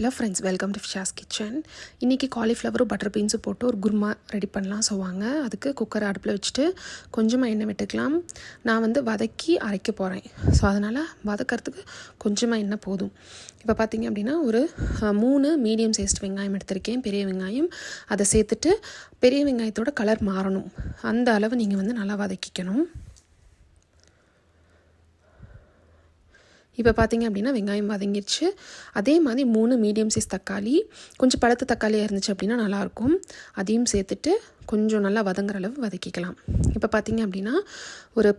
Hello friends, welcome to ஃபிஷாஸ் kitchen. இன்றைக்கி காலிஃப்ளவரும் பட்டர் பீன்ஸும் போட்டு ஒரு குருமா ரெடி பண்ணலாம். ஸோ வாங்க, அதுக்கு குக்கர் அடுப்பில் வச்சுட்டு கொஞ்சமாக எண்ணெய் விட்டுக்கலாம். நான் வதக்கி அரைக்க போகிறேன். ஸோ அதனால் வதக்கிறதுக்கு கொஞ்சமாக எண்ணெய் போதும். இப்போ பார்த்திங்க அப்படின்னா ஒரு 3 மீடியம் சைஸ்ட் வெங்காயம் எடுத்திருக்கேன், பெரிய வெங்காயம். அதை சேர்த்துட்டு பெரிய வெங்காயத்தோட கலர் மாறணும், அந்த அளவு நீங்கள் நல்லா வதக்கிக்கணும். இப்போ பார்த்திங்க அப்படின்னா வெங்காயம் வதங்கிடுச்சு. அதே மாதிரி 3 மீடியம் சைஸ் தக்காளி, கொஞ்சம் பழுத்த தக்காளியாக இருந்துச்சு அப்படின்னா நல்லாயிருக்கும். அதையும் சேர்த்துட்டு கொஞ்சம் நல்லா வதங்குற அளவு வதக்கிக்கலாம். இப்போ பார்த்திங்க அப்படின்னா ஒரு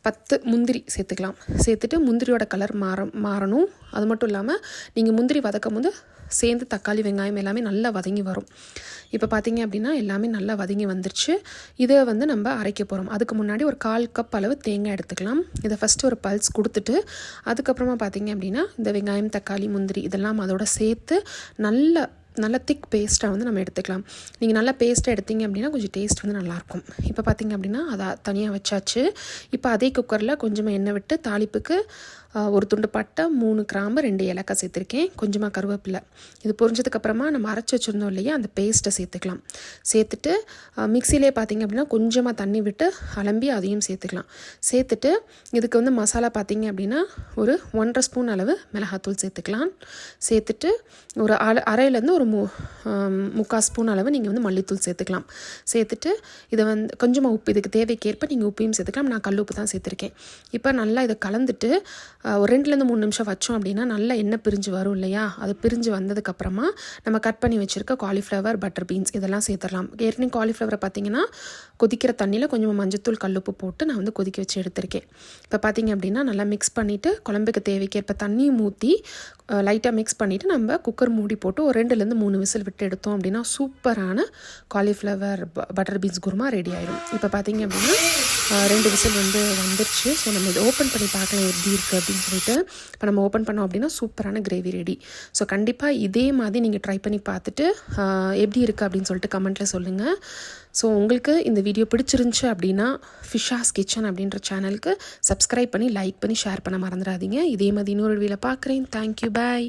10 முந்திரி சேர்த்துக்கலாம். சேர்த்துட்டு முந்திரியோட கலர் மாறணும். அது மட்டும் இல்லாமல் நீங்கள் முந்திரி வதக்கும் போது சேர்ந்து தக்காளி வெங்காயம் எல்லாமே நல்லா வதங்கி வரும். இப்போ பார்த்திங்க அப்படின்னா எல்லாமே நல்லா வதங்கி வந்துருச்சு. இதை நம்ம அரைக்க போகிறோம். அதுக்கு முன்னாடி ஒரு 1/4 கப் அளவு தேங்காய் எடுத்துக்கலாம். இதை ஃபஸ்ட்டு ஒரு பல்ஸ் கொடுத்துட்டு அதுக்கப்புறமா பார்த்திங்க அப்படின்னா இந்த வெங்காயம் தக்காளி முந்திரி இதெல்லாம் அதோட சேர்த்து நல்ல திக் பேஸ்ட்டாக நம்ம எடுத்துக்கலாம். நீங்கள் நல்லா பேஸ்ட்டாக எடுத்தீங்க அப்படின்னா கொஞ்சம் டேஸ்ட் நல்லாயிருக்கும். இப்போ பார்த்திங்க அப்படின்னா அதை தனியாக வச்சாச்சு. இப்போ அதே குக்கரில் கொஞ்சமாக எண்ணெய் விட்டு தாளிப்புக்கு ஒரு துண்டு பட்டை, 3 கிராம்பு, 2 ஏலக்காய் சேர்த்துருக்கேன். கொஞ்சமாக கருவேப்பிலை. இது பொரிஞ்சதுக்கப்புறமா நம்ம அரைச்சி வச்சுருந்தோம் இல்லையா, அந்த பேஸ்ட்டை சேர்த்துக்கலாம். சேர்த்துட்டு மிக்சிலே பார்த்திங்க அப்படின்னா கொஞ்சமாக தண்ணி விட்டு அலம்பி அதையும் சேர்த்துக்கலாம். சேர்த்துட்டு இதுக்கு மசாலா பார்த்திங்க அப்படின்னா ஒரு 1.5 ஸ்பூன் அளவு மிளகாத்தூள் சேர்த்துக்கலாம். சேர்த்துட்டு ஒரு அரையிலேருந்து ஒரு 3/4 ஸ்பூன் அளவு நீங்கள் மல்லித்தூள் சேர்த்துக்கலாம். சேர்த்துட்டு இதை கொஞ்சமாக உப்பு, இதுக்கு தேவைக்கேற்ப நீங்கள் உப்பையும் சேர்த்துக்கலாம். நான் கல் உப்பு தான் சேர்த்துருக்கேன். இப்போ நல்லா இதை கலந்துட்டு ஒரு 2-3 நிமிஷம் வச்சோம் அப்படின்னா நல்லா எண்ணெய் பிரிஞ்சு வரும் இல்லையா, அது பிரிஞ்சு வந்ததுக்கப்புறமா நம்ம கட் பண்ணி வச்சுருக்க காலிஃப்ளவர் பட்டர் பீன்ஸ் இதெல்லாம் சேர்த்துடலாம். ஏற்கனவே காலிஃப்ளவரை பார்த்திங்கன்னா கொதிக்கிற தண்ணியில் கொஞ்சமாக மஞ்சத்தூள் கல்லுப்பு போட்டு நான் கொதிக்க வச்சு எடுத்திருக்கேன். இப்போ பார்த்திங்க அப்படின்னா நல்லா மிக்ஸ் பண்ணிவிட்டு குழம்புக்கு தேவைக்கேற்ப தண்ணியும் ஊற்றி லைட்டாக மிக்ஸ் பண்ணிவிட்டு நம்ம குக்கர் மூடி போட்டு ஒரு 2-3 விசில் விட்டு எடுத்தோம் அப்படின்னா சூப்பரான cauliflower butter beans kurma ready ஆயிடும். இப்போ பார்த்திங்க அப்படின்னா 2 விசில் வந்துருச்சு. ஸோ நம்ம இதை ஓப்பன் பண்ணி பார்க்கலாம் எப்படி இருக்குது அப்படின்னு சொல்லிட்டு. இப்போ நம்ம ஓப்பன் பண்ணோம் அப்படின்னா சூப்பரான கிரேவி ரெடி. ஸோ கண்டிப்பாக இதே மாதிரி நீங்கள் ட்ரை பண்ணி பார்த்துட்டு எப்படி இருக்குது அப்படின்னு சொல்லிட்டு கமெண்ட்டில் சொல்லுங்கள். ஸோ உங்களுக்கு இந்த வீடியோ பிடிச்சிருந்துச்சு அப்படின்னா ஃபிஷாஸ் கிச்சன் அப்படின்ற சேனலுக்கு சப்ஸ்கிரைப் பண்ணி லைக் பண்ணி ஷேர் பண்ண மறந்துடாதீங்க. இதே மாதிரி இன்னொரு வீடியோவில் பார்க்குறேன். தேங்க்யூ, பாய்.